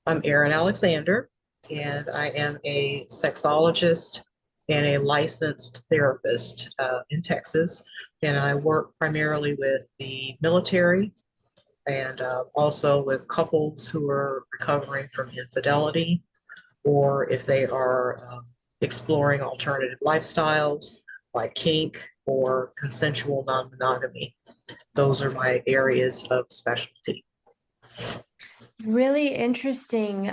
I'm Erin Alexander, and I am a sexologist and a licensed therapist in Texas. And I work primarily with the military and also with couples who are recovering from infidelity or if they are exploring alternative lifestyles like kink or consensual non-monogamy. Those are my areas of specialty. Really interesting.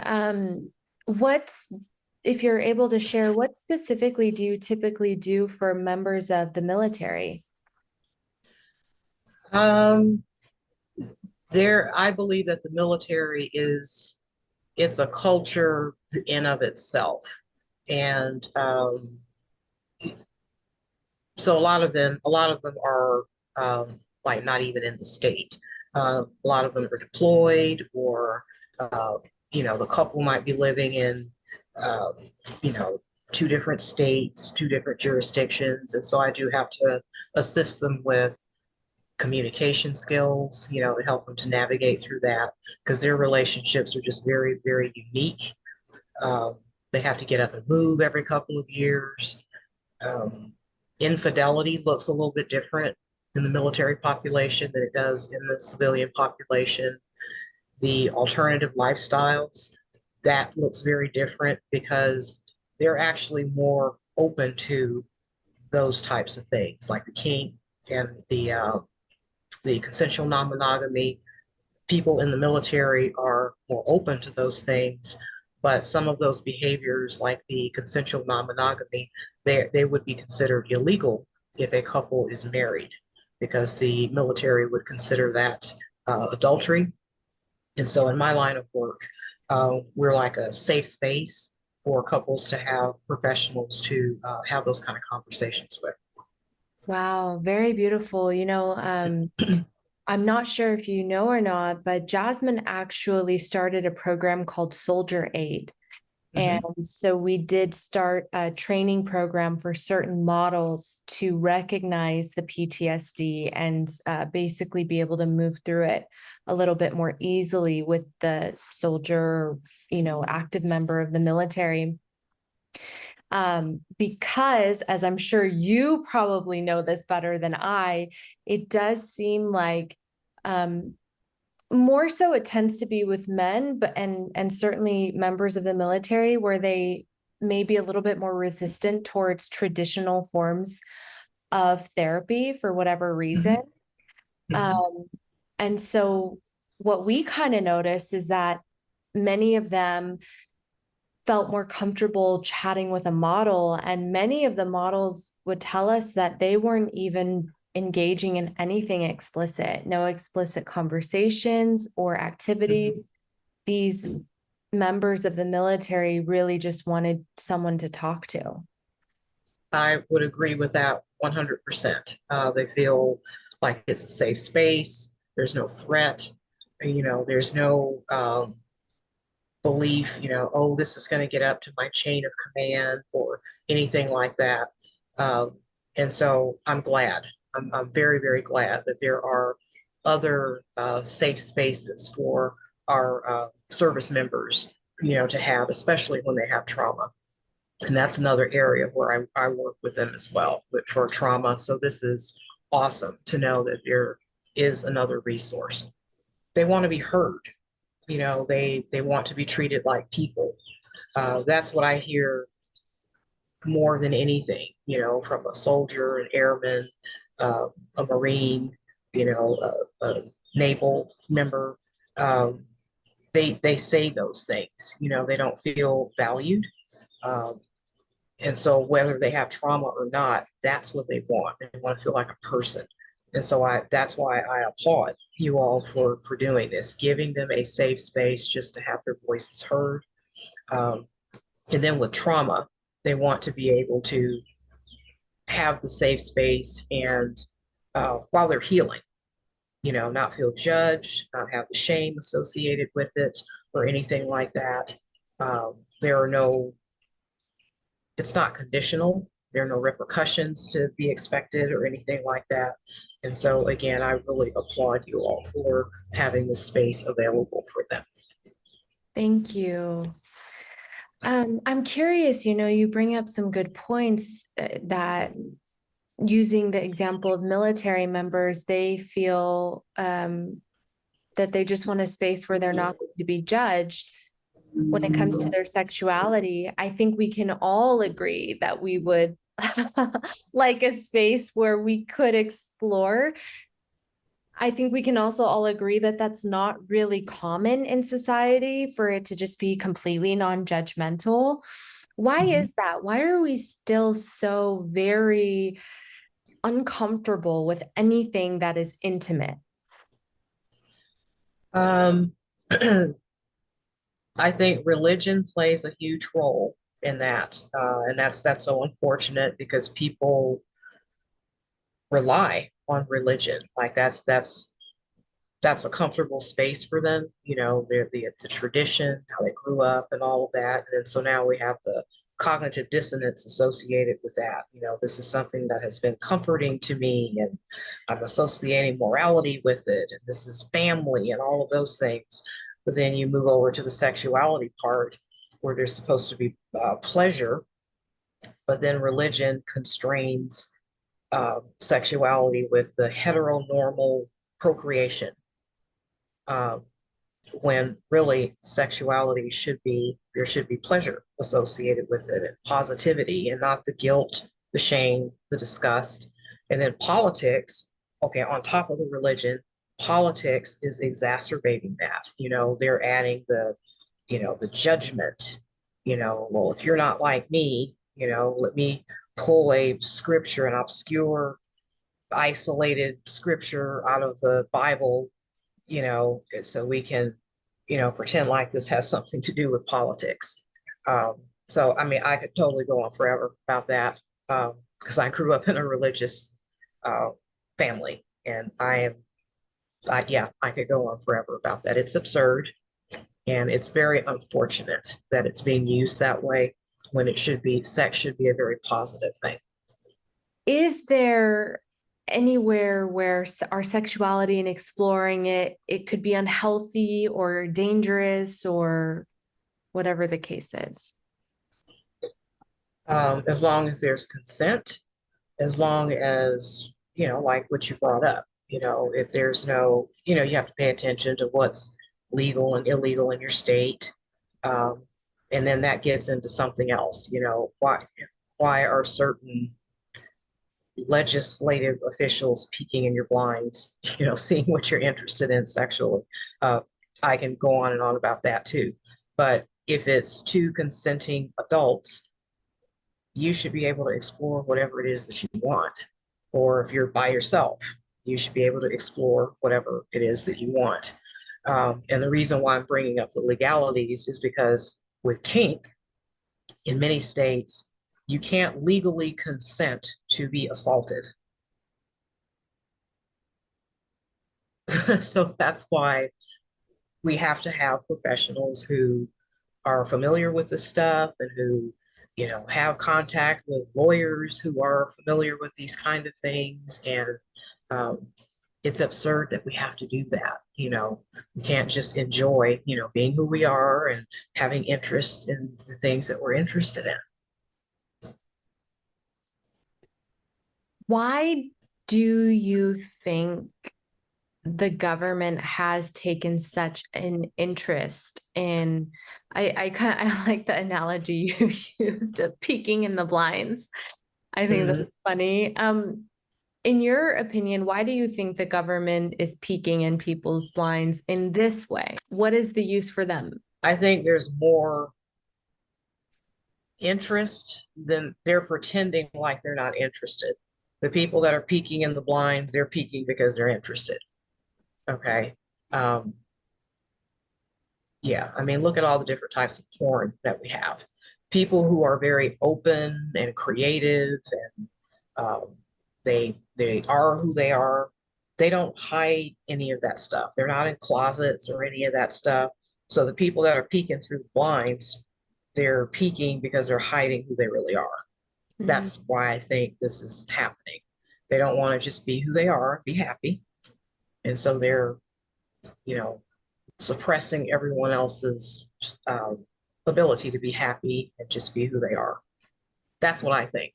What's, if you're able to share, what specifically do you typically do for members of the military? Um, I believe that the military it's a culture in of itself. And so a lot of them are like not even in the state. A lot of them are deployed or, uh, the couple might be living in, uh, you know, two different states, two different jurisdictions. And so I do have to assist them with communication skills, to help them to navigate through that because their relationships are just very, very unique. Um, they have to get up and move every couple of years. Um, Infidelity looks a little bit different in the military population than it does in the civilian population. The alternative lifestyles, that looks very different because they're actually more open to those types of things, like the kink and the consensual non-monogamy. People in the military are more open to those things, but some of those behaviors, like the consensual non-monogamy, they would be considered illegal if a couple is married, because the military would consider that adultery. And so, in my line of work, we're like a safe space for couples to have professionals to have those kind of conversations with. Wow, very beautiful. I'm not sure if you know or not, but Jasmine actually started a program called Soldier Aid. And Mhm. so we did start a training program for certain models to recognize the PTSD and basically be able to move through it a little bit more easily with the soldier, active member of the military. Because, as I'm sure you probably know this better than I, it does seem like um, more so it tends to be with men, but and certainly members of the military where they may be a little bit more resistant towards traditional forms of therapy for whatever reason. Mhm. Mhm. Um, and so what we kind of noticed is that many of them felt more comfortable chatting with a model, and many of the models would tell us that they weren't even engaging in anything explicit, no explicit conversations or Mhm. activities. These members of the military really just wanted someone to talk to. I would agree with that 100%. They feel like it's a safe space. There's no threat. There's no belief, oh, this is going to get up to my chain of command or anything like that. Um, and so I'm glad. I'm very, very glad that there are other safe spaces for our service members, to have, especially when they have trauma. And that's another area where I work with them as well, but for trauma. So this is awesome to know that there is another resource. They want to be heard. They want to be treated like people. That's what I hear more than anything, from a soldier, an airman, uh, a Marine, a naval member. Um, they say those things. They don't feel valued. Um, And so whether they have trauma or not, that's what they want. They want to feel like a person. And so that's why I applaud you all for doing this, giving them a safe space just to have their voices heard. Um, and then with trauma, they want to be able to have the safe space and while they're healing, not feel judged, not have the shame associated with it or anything like that. There are no It's not conditional. There are no repercussions to be expected or anything like that. And so, again, I really applaud you all for having this space available for them. Thank you. I'm curious, you bring up some good points that using the example of military members, they feel that they just want a space where they're not going to be judged when it comes to their sexuality. I think we can all agree that we would like a space where we could explore. I think we can also all agree that that's not really common in society for it to just be completely non-judgmental. Why Mhm. is that? Why are we still so very uncomfortable with anything that is intimate? Um, I think religion plays a huge role in that, and that's so unfortunate because people rely on religion. Like that's a comfortable space for them. The tradition, how they grew up, and all of that. And so now we have the cognitive dissonance associated with that. This is something that has been comforting to me, and I'm associating morality with it, and this is family, and all of those things. But then you move over to the sexuality part, where there's supposed to be pleasure, but then religion constrains sexuality with the heteronormal procreation. Um, when really sexuality there should be pleasure associated with it and positivity and not the guilt, the shame, the disgust. And then politics, okay, on top of the religion, politics is exacerbating that. They're adding the judgment, well, if you're not like me, let me pull a scripture, an obscure, isolated scripture out of the Bible, so we can, pretend like this has something to do with politics. Um, so, I mean, I could totally go on forever about that because I grew up in a religious uh, family, and yeah, I could go on forever about that. It's absurd, and it's very unfortunate that it's being used that way when sex should be a very positive thing. Is there anywhere where our sexuality and exploring it could be unhealthy or dangerous or whatever the case is? As long as there's consent, as long as, like what you brought up, if there's no, you have to pay attention to what's legal and illegal in your state. Um, and then that gets into something else, why are certain legislative officials peeking in your blinds, seeing what you're interested in sexually. Uh, I can go on and on about that too. But if it's two consenting adults, you should be able to explore whatever it is that you want. Or if you're by yourself, you should be able to explore whatever it is that you want. And the reason why I'm bringing up the legalities is because with kink, in many states, you can't legally consent to be assaulted. So that's why we have to have professionals who are familiar with the stuff and who, have contact with lawyers who are familiar with these kind of things. And um, it's absurd that we have to do that. We can't just enjoy, being who we are and having interest in the things that we're interested in. Why do you think the government has taken such an interest in I like the analogy you used of peeking in the blinds. I think Mhm. that's funny. In your opinion, why do you think the government is peeking in people's blinds in this way? What is the use for them? I think there's more interest than they're pretending like they're not interested. The people that are peeking in the blinds, they're peeking because they're interested. Okay. Um, yeah, I mean, look at all the different types of porn that we have. People who are very open and creative, and they are who they are. They don't hide any of that stuff. They're not in closets or any of that stuff. So the people that are peeking through the blinds, they're peeking because they're hiding who they really are. Mm. That's why I think this is happening. They don't want to just be who they are, be happy. And so they're, you know, suppressing everyone else's um, ability to be happy and just be who they are. That's what I think.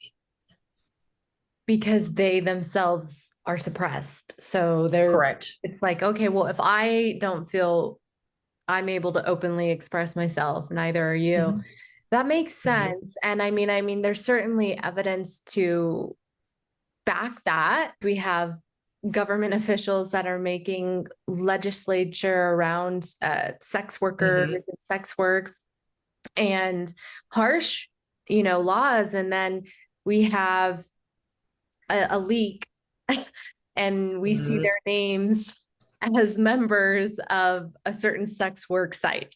Because they themselves are suppressed. So Correct. it's like, okay, well, if I don't feel I'm able to openly express myself, neither are you. Hmm. That makes Hmm. sense. And I mean, there's certainly evidence to back that. We have government officials that are making legislature around sex Hmm. workers and sex work and harsh, laws. And then we have a leak and we see Hmm. their names as members of a certain sex work site.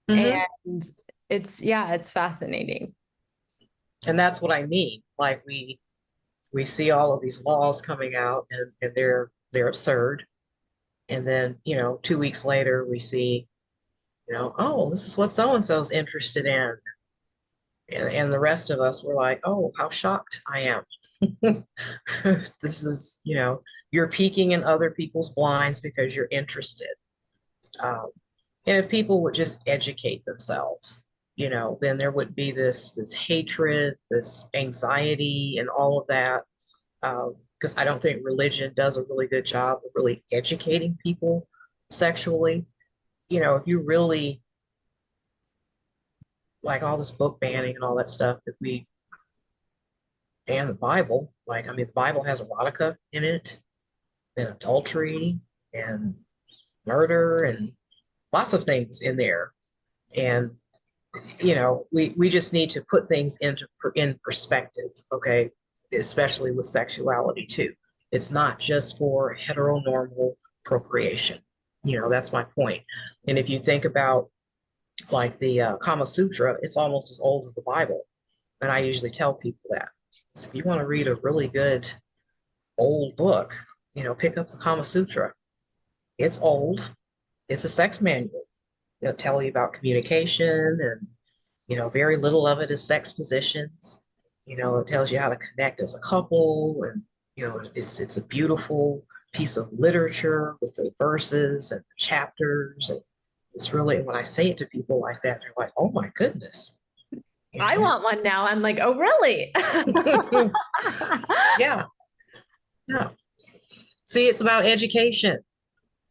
Hmm. And it's fascinating. And that's what I mean. Like we see all of these laws coming out and they're absurd. And then, 2 weeks later we see, oh, this is what so and so's interested in. And the rest of us were like, oh, how shocked I am. This is, you're peeking in other people's blinds because you're interested. Um, and if people would just educate themselves, then there would be this hatred, this anxiety, and all of that. Because I don't think religion does a really good job of really educating people sexually. If you really like all this book banning and all that stuff, if we ban the Bible, like, I mean, the Bible has erotica in it, and adultery and murder and lots of things in there. And we just need to put things in perspective, okay? Especially with sexuality too. It's not just for heteronormal procreation. That's my point. And if you think about like the Kama Sutra, it's almost as old as the Bible. And I usually tell people that. So if you want to read a really good old book, pick up the Kama Sutra. It's old. It's a sex manual. It'll tell you about communication and very little of it is sex positions. It tells you how to connect as a couple, and it's a beautiful piece of literature with the verses and the chapters. And it's really when I say it to people like that, they're like, "Oh my goodness," you I know? want one now. I'm like, oh, really? Yeah, yeah. See, it's about education.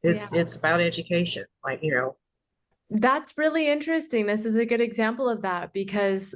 Yeah. It's about education. Like, That's really interesting. This is a good example of that because,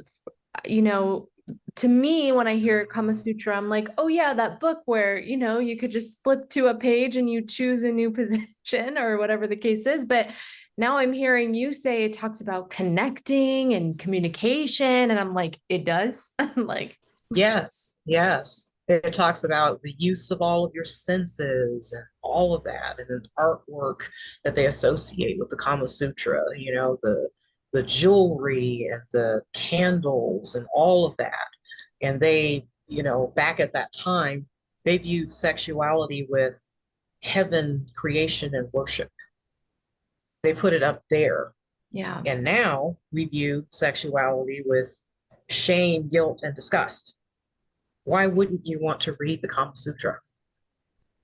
you know, to me, when I hear Kama Sutra, I'm like, oh, yeah, that book where, you could just flip to a page and you choose a new position or whatever the case is. But now I'm hearing you say it talks about connecting and communication. And I'm like, it does? I'm like, yes, yes. It talks about the use of all of your senses and all of that, and then artwork that they associate with the Kama Sutra, the jewelry and the candles and all of that. And they, back at that time, they viewed sexuality with heaven, creation, and worship. They put it up there. yeah. And now we view sexuality with shame, guilt, and disgust. Why wouldn't you want to read the Kama Sutra?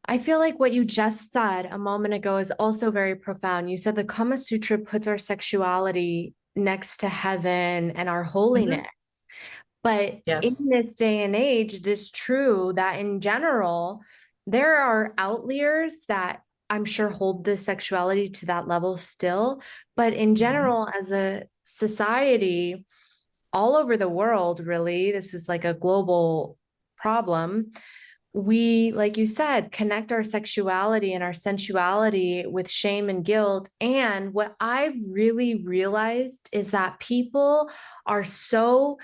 I feel like what you just said a moment ago is also very profound. You said the Kama Sutra puts our sexuality next to heaven and our Hmm. holiness. But in Yes. this day and age, it is true that in general, there are outliers that I'm sure hold the sexuality to that level still. But in Hmm. general, as a society, all over the world, really, this is like a global problem. We, like you said, connect our sexuality and our sensuality with shame and guilt. And what I've really realized is that people are so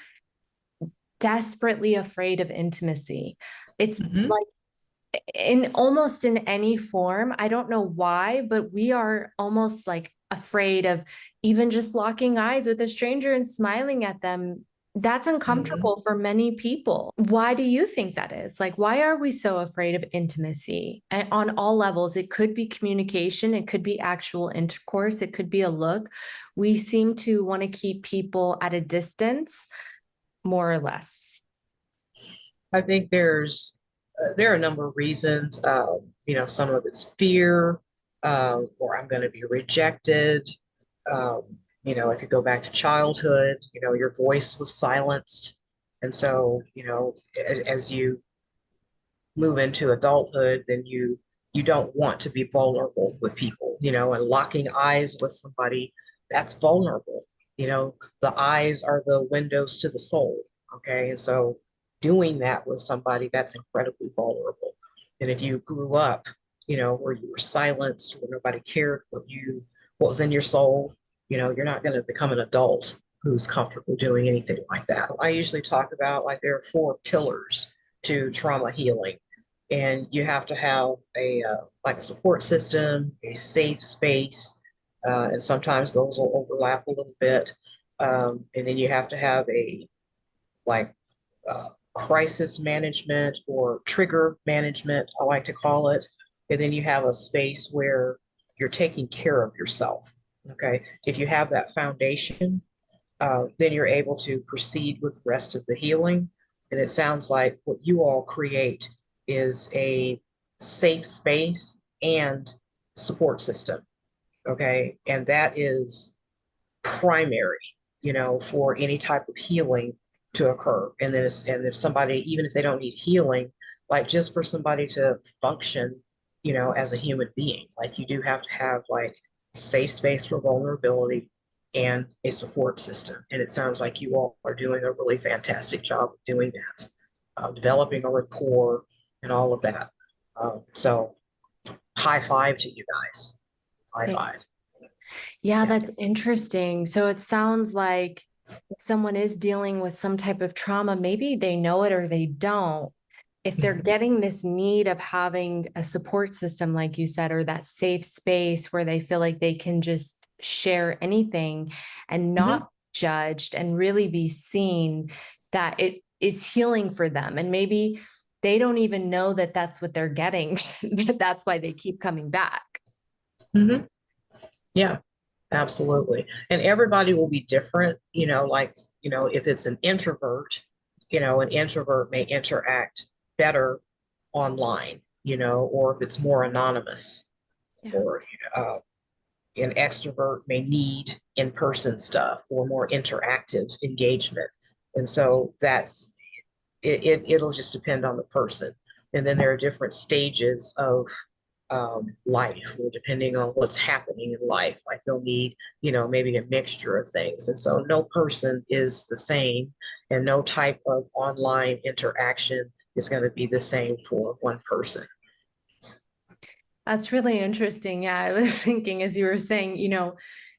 desperately afraid of intimacy. It's Hmm. like in almost in any form. I don't know why, but we are almost like afraid of even just locking eyes with a stranger and smiling at them. That's Hmm. uncomfortable for many people. Why do you think that is? Like, why are we so afraid of intimacy? And on all levels, it could be communication, it could be actual intercourse, it could be a look. We seem to want to keep people at a distance, more or less. I think there are a number of reasons. Some of it's fear, or I'm going to be rejected. Um, If you go back to childhood, your voice was silenced. And so, as you move into adulthood, then you don't want to be vulnerable with people, and locking eyes with somebody, that's vulnerable. The eyes are the windows to the soul. Okay. And so doing that with somebody, that's incredibly vulnerable. And if you grew up, where you were silenced, where nobody cared what was in your soul, you're not going to become an adult who's comfortable doing anything like that. I usually talk about like there are four pillars to trauma healing, and you have to have a like a support system, a safe space, and sometimes those will overlap a little bit. And then you have to have a like crisis management or trigger management, I like to call it. And then you have a space where you're taking care of yourself. Okay. If you have that foundation, then you're able to proceed with the rest of the healing. And it sounds like what you all create is a safe space and support system. Okay. And that is primary, for any type of healing to occur. And if somebody, even if they don't need healing, like just for somebody to function, as a human being, like you do have to have like safe space for vulnerability and a support system. And it sounds like you all are doing a really fantastic job of doing that, developing a rapport and all of that. So high five to you guys. High five. Yeah, Yeah. that's interesting. So it sounds like if someone is dealing with some type of trauma, maybe they know it or they don't. If they're Mhm. getting this need of having a support system, like you said, or that safe space where they feel like they can just share anything and Mhm. not judged and really be seen, that it is healing for them. And maybe they don't even know that that's what they're getting, that that's why they keep coming back. Mhm. Yeah, absolutely. And everybody will be different, like, if it's an introvert may interact better online, or if it's more anonymous, Yeah. or an extrovert may need in-person stuff or more interactive engagement. And so it'll just depend on the person. And then there are different stages of life, or depending on what's happening in life. Like they'll need, maybe a mixture of things. And so no person is the same, and no type of online interaction is going to be the same for one person. That's really interesting. Yeah, I was thinking as you were saying,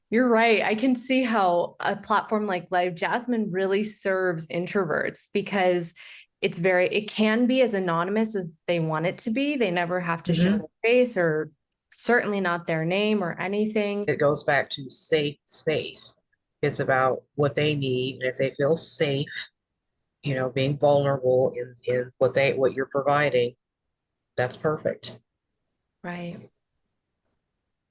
you're right. I can see how a platform like Live Jasmine really serves introverts because it can be as anonymous as they want it to be. They never have to show Mhm. their face or certainly not their name or anything. It goes back to safe space. It's about what they need, and if they feel safe, being vulnerable in what you're providing, that's perfect. Right.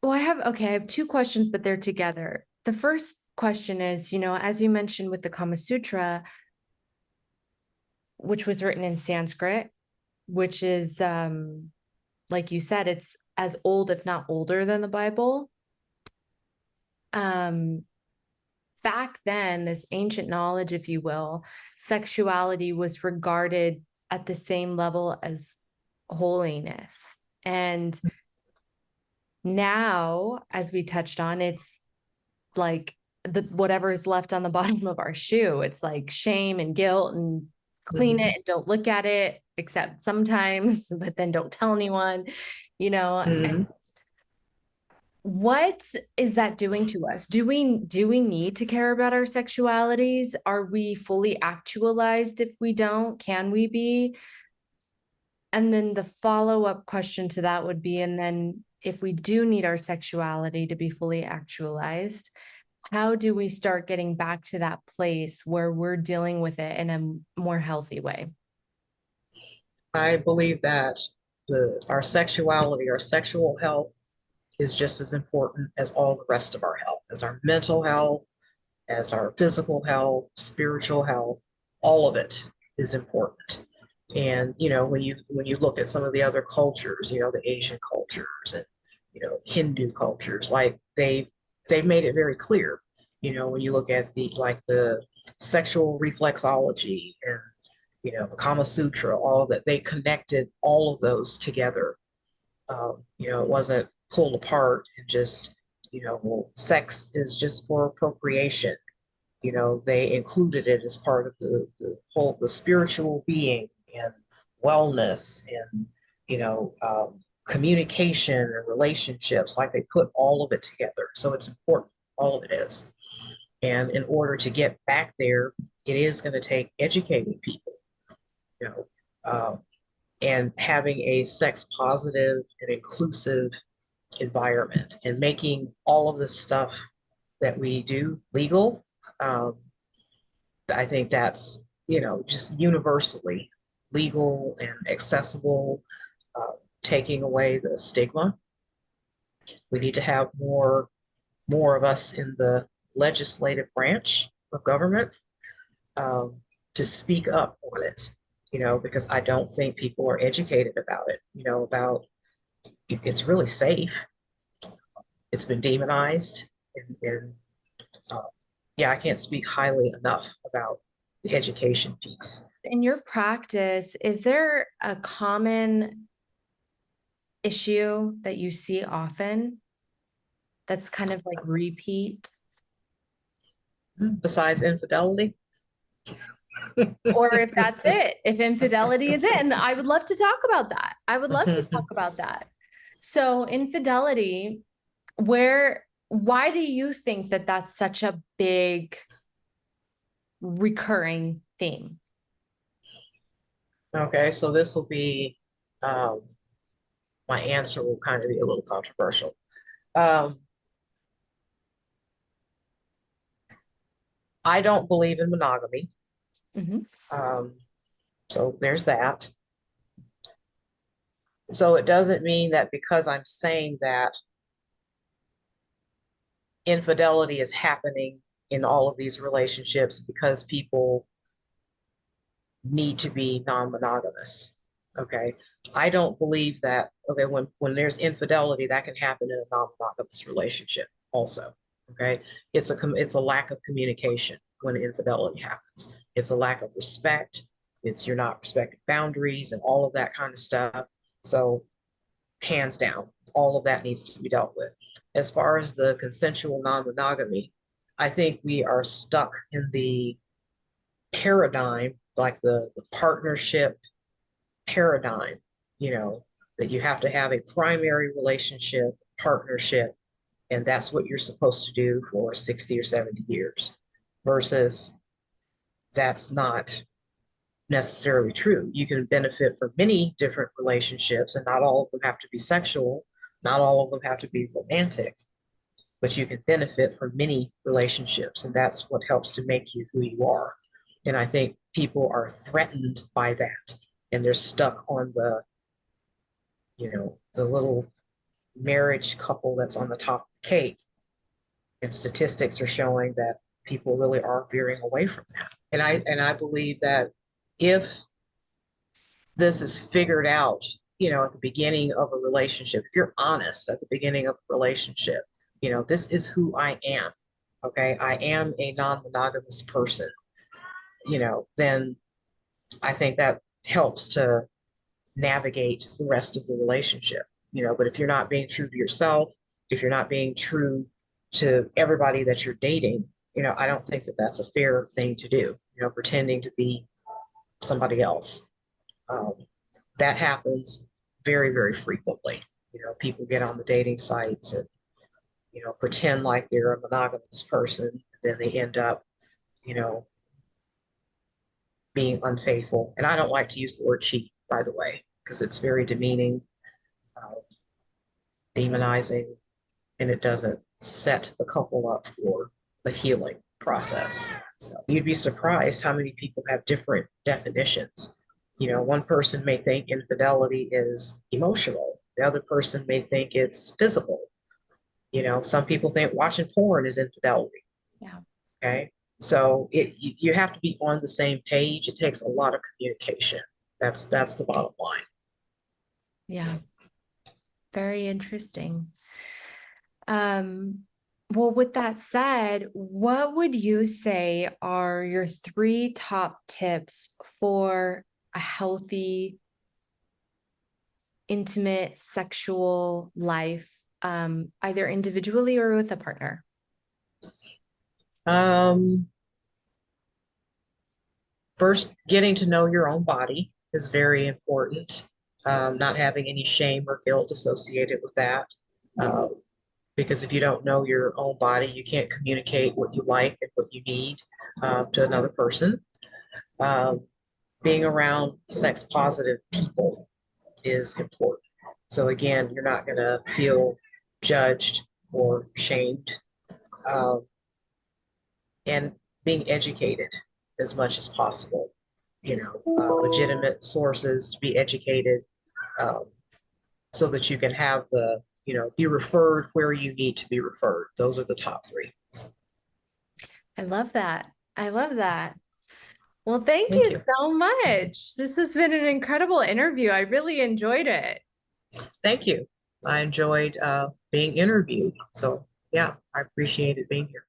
Well, I have two questions, but they're together. The first question is, as you mentioned with the Kama Sutra, which was written in Sanskrit, which is like you said, it's as old, if not older than the Bible. Um, Back then, this ancient knowledge, if you will, sexuality was regarded at the same level as holiness. And now, as we touched on, it's like the whatever is left on the bottom of our shoe. It's like shame and guilt and clean Mhm. it and don't look at it, except sometimes, but then don't tell anyone, you know. Mhm. What is that doing to us? Do we need to care about our sexualities? Are we fully actualized if we don't? Can we be? And then the follow-up question to that would be, and then if we do need our sexuality to be fully actualized, how do we start getting back to that place where we're dealing with it in a more healthy way? I believe that our sexuality, our sexual health is just as important as all the rest of our health, as our mental health, as our physical health, spiritual health, all of it is important. And when you look at some of the other cultures, the Asian cultures and Hindu cultures, like they've made it very clear, when you look at the sexual reflexology and, the Kama Sutra, all that, they connected all of those together. It wasn't pulled apart and just, well, sex is just for procreation. They included it as part of the spiritual being and wellness and, communication and relationships, like they put all of it together. So it's important, all of it is. And in order to get back there, it is going to take educating people, you know, uh, and having a sex positive and inclusive environment and making all of the stuff that we do legal. Um, I think that's, just universally legal and accessible, uh, taking away the stigma. We need to have more of us in the legislative branch of government, um, to speak up on it, because I don't think people are educated about it, about it's really safe. It's been demonized. And uh, yeah, I can't speak highly enough about the education piece. In your practice, is there a common issue that you see often that's kind of like repeat? Besides infidelity. Or if that's it, if infidelity is it, and I would love to talk about that. I would love to talk about that. So infidelity, why do you think that that's such a big recurring theme? Okay, so this will be, um, my answer will kind of be a little controversial. Um, I don't believe in monogamy. Mhm. Um, so there's that. So it doesn't mean that because I'm saying that infidelity is happening in all of these relationships because people need to be non-monogamous. Okay. I don't believe that, okay, when there's infidelity, that can happen in a non-monogamous relationship also. Okay. It's a lack of communication when infidelity happens. It's a lack of respect. It's you're not respecting boundaries and all of that kind of stuff. So hands down, all of that needs to be dealt with. As far as the consensual non-monogamy, I think we are stuck in the paradigm, like the partnership paradigm, that you have to have a primary relationship, partnership, and that's what you're supposed to do for 60 or 70 years, versus that's not necessarily true. You can benefit from many different relationships, and not all of them have to be sexual, not all of them have to be romantic, but you can benefit from many relationships, and that's what helps to make you who you are. And I think people are threatened by that, and they're stuck on the little marriage couple that's on the top of the cake. And statistics are showing that people really are veering away from that. And I believe that if this is figured out, at the beginning of a relationship, if you're honest at the beginning of a relationship, this is who I am. Okay. I am a non-monogamous person, then I think that helps to navigate the rest of the relationship, but if you're not being true to yourself, if you're not being true to everybody that you're dating, I don't think that that's a fair thing to do, pretending to be somebody else. Um, that happens very, very frequently. People get on the dating sites and, pretend like they're a monogamous person, then they end up, you know, being unfaithful. And I don't like to use the word cheat, by the way, because it's very demeaning, uh, demonizing, and it doesn't set the couple up for the healing process. So you'd be surprised how many people have different definitions. One person may think infidelity is emotional. The other person may think it's physical. Some people think watching porn is infidelity. Yeah. Okay. So you have to be on the same page. It takes a lot of communication. That's the bottom line. Yeah. Very interesting. Um, Well, with that said, what would you say are your three top tips for a healthy, intimate, sexual life, either individually or with a partner? Um, First, getting to know your own body is very important. Not having any shame or guilt associated with that. Um, because if you don't know your own body, you can't communicate what you like and what you need to another person. Um, Being around sex positive people is important. So again, you're not going to feel judged or shamed. Um, and being educated as much as possible, legitimate sources to be educated, um, so that you can have be referred where you need to be referred. Those are the top three. I love that. I love that. Well, thank Thank you you. so much. This has been an incredible interview. I really enjoyed it. Thank you. I enjoyed being interviewed. So, yeah, I appreciated being here.